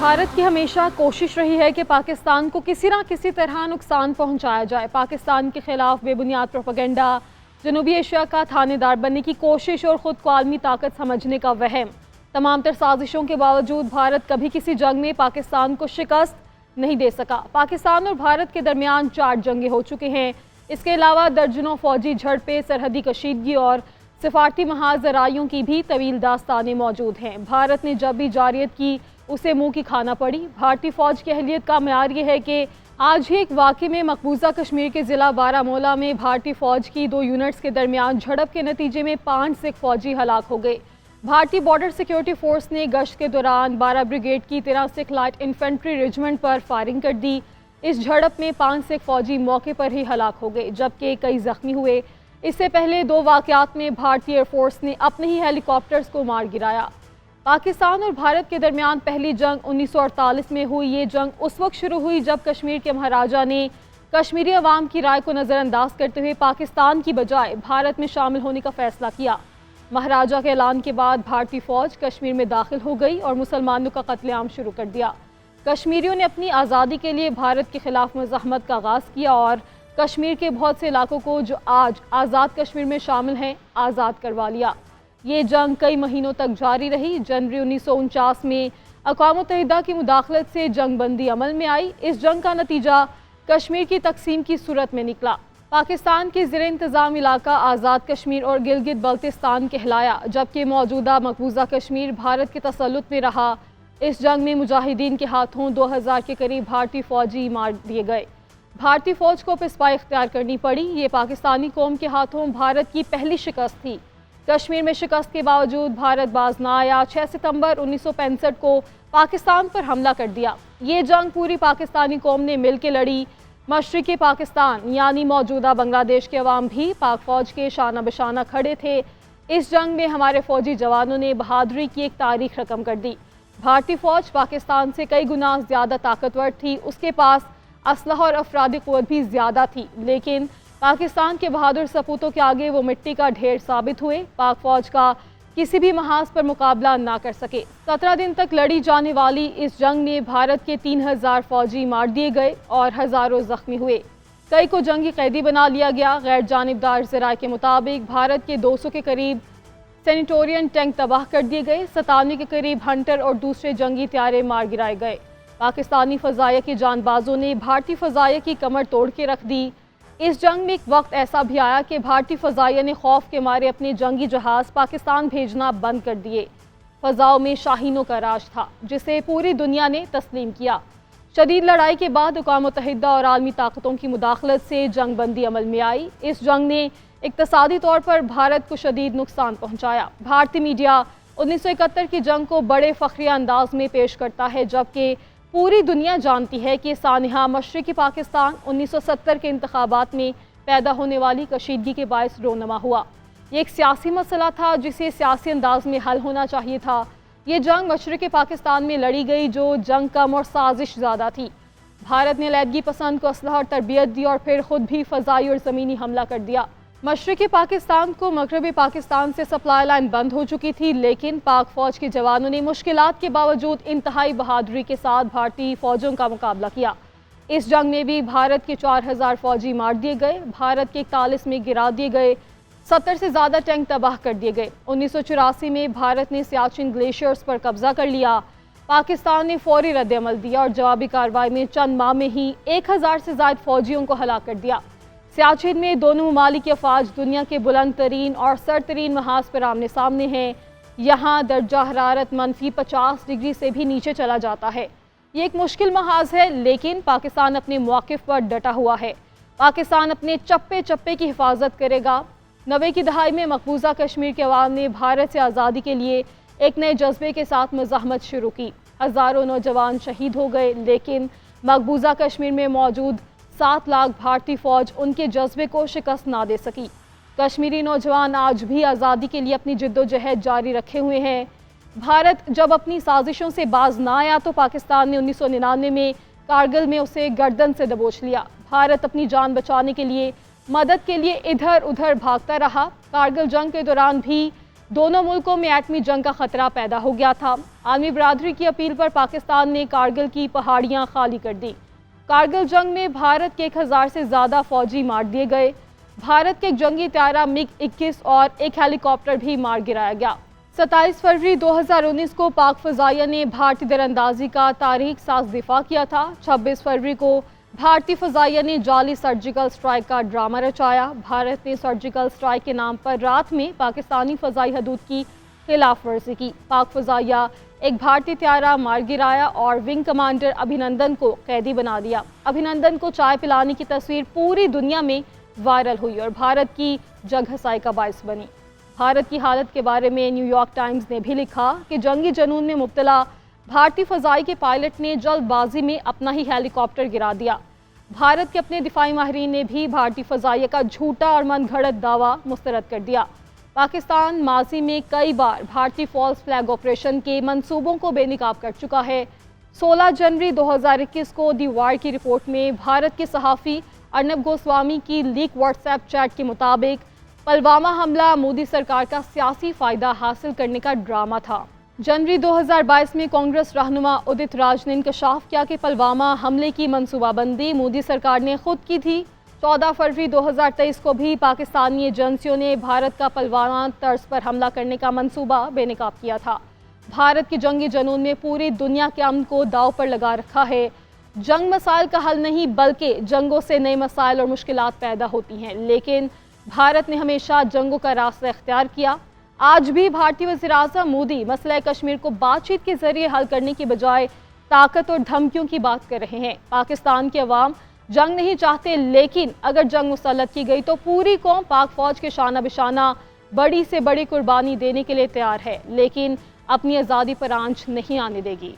भारत की हमेशा कोशिश रही है कि पाकिस्तान को किसी ना किसी तरह नुकसान पहुंचाया जाए। पाकिस्तान के खिलाफ बेबुनियाद प्रोपेगेंडा, जनूबी एशिया का थानेदार बनने की कोशिश और ख़ुद को आलमी ताकत समझने का वहम, तमाम तर साजिशों के बावजूद भारत कभी किसी जंग में पाकिस्तान को शिकस्त नहीं दे सका। पाकिस्तान और भारत के दरमियान 4 जंगें हो चुके हैं। इसके अलावा दर्जनों फौजी झड़पें, सरहदी कशीदगी और सिफारती महाजराइयों की भी तवील दास्तानें मौजूद हैं। भारत ने जब भी जारियत की उसे मुंह की खाना पड़ी। भारतीय फ़ौज की अहलियत का म्यार ये है कि आज ही एक वाक़े में मकबूजा कश्मीर के ज़िला बारामूला में भारतीय फ़ौज की 2 यूनिट्स के दरमियान झड़प के नतीजे में 5 सिख फ़ौजी हलाक हो गए। भारतीय बॉर्डर सिक्योरिटी फोर्स ने गश्त के दौरान 12 ब्रिगेड की 13 सिख लाइट इन्फेंट्री रेजिमेंट पर फायरिंग कर दी। इस झड़प में 5 सिख फ़ौजी मौके पर ही हलाक हो गए, जबकि कई ज़ख्मी हुए। इससे पहले 2 वाक़यात में भारतीय एयरफोर्स ने अपने ही हेलीकॉप्टर्स को मार गिराया। पाकिस्तान और भारत के दरमियान पहली जंग 1948 में हुई। ये जंग उस वक्त शुरू हुई जब कश्मीर के महाराजा ने कश्मीरी अवाम की राय को नज़रअंदाज करते हुए पाकिस्तान की बजाय भारत में शामिल होने का फैसला किया। महाराजा के ऐलान के बाद भारतीय फ़ौज कश्मीर में दाखिल हो गई और मुसलमानों का कत्लेआम शुरू कर दिया। कश्मीरियों ने अपनी आज़ादी के लिए भारत के ख़िलाफ़ मुज़ाहमत का आगाज़ किया और कश्मीर के बहुत से इलाकों को जो आज आज़ाद कश्मीर में शामिल हैं, आज़ाद करवा लिया। ये जंग कई महीनों तक जारी रही। जनवरी 1949 में अक़वाम मुत्तहिदा की मुदाखलत से जंग बंदी अमल में आई। इस जंग का नतीजा कश्मीर की तकसीम की सूरत में निकला। पाकिस्तान के ज़ेर इंतज़ाम इलाका आज़ाद कश्मीर और गिलगित बल्तिस्तान कहलाया, जबकि मौजूदा मकबूजा कश्मीर भारत के तसल्लुत में रहा। इस जंग में मुजाहिदीन के हाथों 2000 के करीब भारतीय फ़ौजी मार दिए गए। भारतीय फ़ौज को पिस्पाई इख्तियार करनी पड़ी। ये पाकिस्तानी कौम के हाथों भारत की पहली शिकस्त थी। कश्मीर में शिकस्त के बावजूद भारत बाज न आया। 6 सितंबर 1965 को पाकिस्तान पर हमला कर दिया। ये जंग पूरी पाकिस्तानी कौम ने मिल के लड़ी। मशरिकी पाकिस्तान यानी मौजूदा बांग्लादेश के अवाम भी पाक फ़ौज के शाना बशाना खड़े थे। इस जंग में हमारे फ़ौजी जवानों ने बहादुरी की एक तारीख रकम कर दी। भारतीय फ़ौज पाकिस्तान से कई गुना ज़्यादा ताकतवर थी। उसके पास असलहा और अफरादी क़ुव्वत भी ज़्यादा थी, लेकिन पाकिस्तान के बहादुर सपूतों के आगे वो मिट्टी का ढेर साबित हुए। पाक फ़ौज का किसी भी महाज पर मुकाबला ना कर सके। 17 दिन तक लड़ी जाने वाली इस जंग में भारत के 3000 फ़ौजी मार दिए गए और हज़ारों ज़ख्मी हुए। कई को जंगी कैदी बना लिया गया। गैर जानिबदार ज़राए के मुताबिक भारत के 200 के करीब सेनेटोरियन टैंक तबाह कर दिए गए। 97 के करीब हंटर और दूसरे जंगी त्यारे मार गिराए गए। पाकिस्तानी फ़ज़ाइया के जानबाजों ने भारतीय फ़ज़ाइया की कमर तोड़ के रख दी। इस जंग में एक वक्त ऐसा भी आया कि भारतीय फ़ज़ाइया ने खौफ के मारे अपने जंगी जहाज़ पाकिस्तान भेजना बंद कर दिए। फ़ज़ाओं में शाहीनों का राज था, जिसे पूरी दुनिया ने तस्लीम किया। शदीद लड़ाई के बाद अक़वाम मुत्तहिदा और आलमी ताकतों की मुदाखलत से जंग बंदी अमल में आई। इस जंग ने इक़्तिसादी तौर पर भारत को शदीद नुकसान पहुँचाया। भारतीय मीडिया 1971 की जंग को बड़े फ़ख्रिया अंदाज में पेश करता है, जबकि पूरी दुनिया जानती है कि सानिहा मशरिकी पाकिस्तान 1970 के इंतखाबात में पैदा होने वाली कशीदगी के बायस रोनमा हुआ। ये एक सियासी मसला था जिसे सियासी अंदाज में हल होना चाहिए था। ये जंग मशरिकी पाकिस्तान में लड़ी गई, जो जंग कम और साजिश ज़्यादा थी। भारत ने लैदगी पसंद को असलहा और तरबियत दी और फिर ख़ुद भी फ़ज़ाई और ज़मीनी हमला कर दिया। मशरिकी पाकिस्तान को मगरबी पाकिस्तान से सप्लाई लाइन बंद हो चुकी थी, लेकिन पाक फ़ौज के जवानों ने मुश्किलात के बावजूद इंतहाई बहादुरी के साथ भारतीय फ़ौजों का मुकाबला किया। इस जंग में भी भारत के 4000 फ़ौजी मार दिए गए। भारत के 41 में गिरा दिए गए। 70 से ज़्यादा टैंक तबाह कर दिए गए। 1984 में भारत ने सियाचिन ग्लेशियर्स पर कब्जा कर लिया। पाकिस्तान ने फौरी रद्द-ए-अमल दिया और जवाबी कार्रवाई में चंद माह में ही 1000 से ज़ायद फ़ौजियों को हलाक कर दिया। सियाचिन में दोनों ममालिक के अफवाज दुनिया के बुलंद तरीन और सरतरीन महाज पर आमने सामने हैं। यहाँ दर्जा हरारत -50 डिग्री से भी नीचे चला जाता है। ये एक मुश्किल महाज है, लेकिन पाकिस्तान अपने मौक़िफ़ पर डटा हुआ है। पाकिस्तान अपने चप्पे चप्पे की हिफाजत करेगा। 90 की दहाई में मकबूजा कश्मीर के अवाम ने भारत से आज़ादी के लिए एक नए जज्बे के साथ मुज़ाहमत शुरू की। हज़ारों नौजवान शहीद हो गए, लेकिन मकबूजा कश्मीर में मौजूद 7 लाख भारतीय फ़ौज उनके जज्बे को शिकस्त ना दे सकी। कश्मीरी नौजवान आज भी आज़ादी के लिए अपनी जिद्दोजहद जारी रखे हुए हैं। भारत जब अपनी साजिशों से बाज ना आया तो पाकिस्तान ने 1999 में कारगिल में उसे गर्दन से दबोच लिया। भारत अपनी जान बचाने के लिए मदद के लिए इधर उधर भागता रहा। कारगिल जंग के दौरान भी दोनों मुल्कों में एटमी जंग का खतरा पैदा हो गया था। आलमी बरादरी की अपील पर पाकिस्तान ने कारगिल की पहाड़ियां खाली कर दी। कारगिल जंग में भारत के 1000 से ज़्यादा फौजी मार दिए गए। भारत के एक जंगी त्यारा MiG-21 और एक हेलीकॉप्टर भी मार गिराया गया। 27 फरवरी 2019 को पाक फ़ज़ाइया ने भारतीय दरअंदाजी का तारीख साज दिफा किया था। 26 फरवरी को भारतीय फ़ज़ाइया ने जाली सर्जिकल स्ट्राइक का ड्रामा रचाया। भारत ने सर्जिकल स्ट्राइक के नाम पर रात में पाकिस्तानी फ़ज़ाई हदूद की खिलाफ वर्जी की। पाक फ़ज़ाइया एक भारतीय त्यारा मार गिराया और विंग कमांडर अभिनंदन को कैदी बना दिया। अभिनंदन को चाय पिलाने की तस्वीर पूरी दुनिया में वायरल हुई और भारत की जग हसाई का बायस बनी। भारत की हालत के बारे में न्यूयॉर्क टाइम्स ने भी लिखा कि जंगी जुनून में मुब्तला भारतीय फ़ज़ाई के पायलट ने जल्दबाजी में अपना ही हेलीकॉप्टर गिरा दिया। भारत के अपने दिफाई माहिरीन ने भी भारतीय फ़ज़ाइया का झूठा और मनगढ़ंत दावा मुस्तरद कर दिया। पाकिस्तान माजी में कई बार भारतीय फॉल्स फ्लैग ऑपरेशन के मंसूबों को बेनकाब कर चुका है। 16 जनवरी 2021 को दी वार की रिपोर्ट में भारत के सहाफ़ी अर्नब गोस्वामी की लीक व्हाट्सएप चैट के मुताबिक पुलवामा हमला मोदी सरकार का सियासी फ़ायदा हासिल करने का ड्रामा था। जनवरी 2022 में कांग्रेस रहनुमा उदित राज ने इंकशाफ किया कि पुलवामा हमले की मनसूबाबंदी मोदी सरकार ने खुद की थी। 14 फरवरी 2023 को भी पाकिस्तानी एजेंसियों ने भारत का पुलवामा तर्ज पर हमला करने का मंसूबा बेनकाब किया था। भारत के जंगी जुनून में पूरी दुनिया के अमन को दाव पर लगा रखा है। जंग मसाइल का हल नहीं बल्कि जंगों से नए मसाइल और मुश्किलात पैदा होती हैं, लेकिन भारत ने हमेशा जंगों का रास्ता इख्तियार किया। आज भी भारतीय वज़ीर-ए-आज़म मोदी मसला कश्मीर को बातचीत के जरिए हल करने की बजाय ताकत और धमकियों की बात कर रहे हैं। पाकिस्तान के अवाम जंग नहीं चाहते, लेकिन अगर जंग मुसल्लत की गई तो पूरी कौम पाक फौज के शाना बिशाना बड़ी से बड़ी कुर्बानी देने के लिए तैयार है, लेकिन अपनी आज़ादी पर आंच नहीं आने देगी।